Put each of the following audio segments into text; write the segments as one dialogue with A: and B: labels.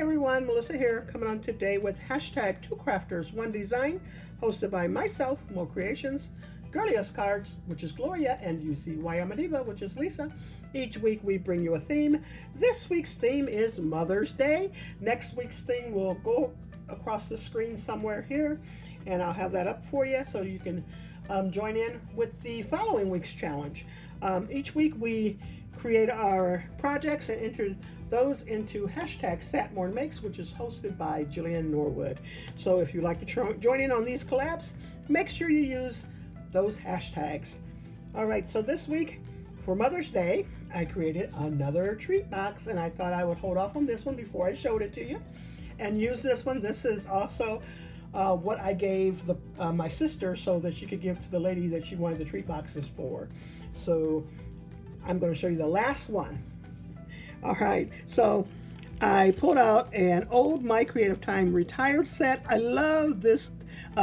A: everyone, Melissa here, coming on today with hashtag Two Crafters, One Design, hosted by myself, Mo Creations, Girliest Cards, which is Gloria, and you see why I'm a diva, which is Lisa. Each week we bring you a theme. This week's theme is Mother's Day. Next week's theme will go across the screen somewhere here, and I'll have that up for you so you can join in with the following week's challenge. Each week we create our projects and enter those into hashtag Satmorn Makes, which is hosted by Jillian Norwood. So if you'd like to join in on these collabs, make sure you use those hashtags. All right, so this week for Mother's Day, I created another treat box, and I thought I would hold off on this one before I showed it to you and use this one. This is also what I gave my sister so that she could give to the lady that she wanted the treat boxes for. So I'm going to show you the last one. All right, so I pulled out an old My Creative Time retired set. I love this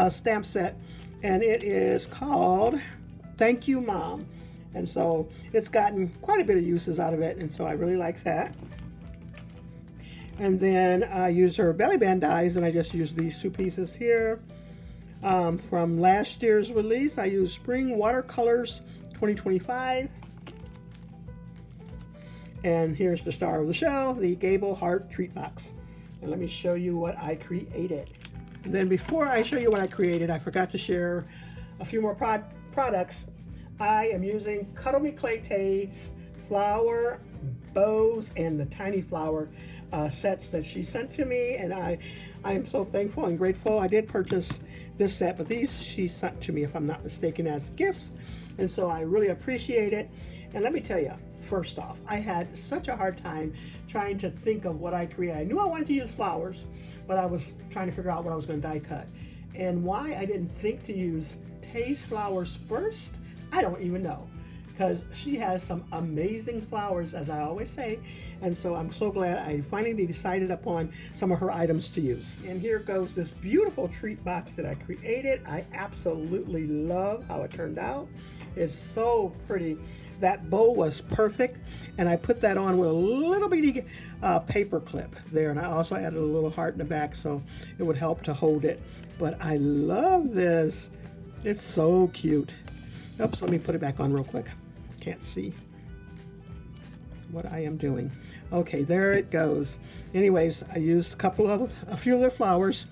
A: stamp set, and it is called Thank You Mom. And so it's gotten quite a bit of uses out of it, and so I really like that. And then I used her belly band dies, and I just used these two pieces here. From last year's release, I used Spring Watercolors 2025. And here's the star of the show, the Gable Heart Treat Box. And let me show you what I created. And then before I show you what I created, I forgot to share a few more products. I am using Cuddle Me Clay Tays, flower, bows, and the tiny flower sets that she sent to me. And I am so thankful and grateful. I did purchase this set, but these she sent to me, if I'm not mistaken, as gifts. And so I really appreciate it. And let me tell you, first off, I had such a hard time trying to think of what I created. I knew I wanted to use flowers, but I was trying to figure out what I was going to die cut. And why I didn't think to use Tay's flowers first, I don't even know. Because she has some amazing flowers, as I always say. And so I'm so glad I finally decided upon some of her items to use. And here goes this beautiful treat box that I created. I absolutely love how it turned out. It's so pretty. That bow was perfect, and I put that on with a little bitty paper clip there, and I also added a little heart in the back so it would help to hold it. But I love this. It's so cute. Oops, let me put it back on real quick. Can't see what I am doing. Okay, there it goes. Anyways, I used a few of the flowers,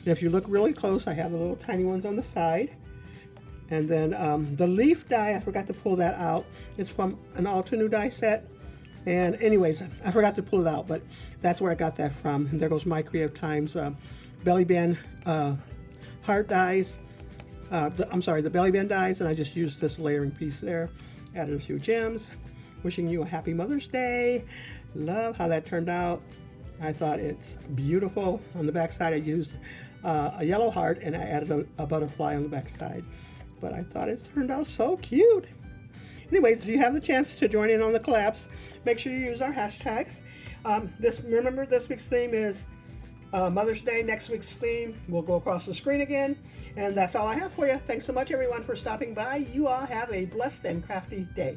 A: and if you look really close, I have the little tiny ones on the side. And then the leaf die, I forgot to pull that out. It's from an Alta New die set. And anyways, I forgot to pull it out, but that's where I got that from. And there goes My Creative Times belly band heart dies. The belly band dies, and I just used this layering piece there. Added a few gems. Wishing you a happy Mother's Day. Love how that turned out. I thought it's beautiful. On the back side, I used a yellow heart, and I added a butterfly on the back side. But I thought it turned out so cute. Anyways, if you have the chance to join in on the collabs, make sure you use our hashtags. Remember, this week's theme is Mother's Day. Next week's theme will go across the screen again. And that's all I have for you. Thanks so much, everyone, for stopping by. You all have a blessed and crafty day.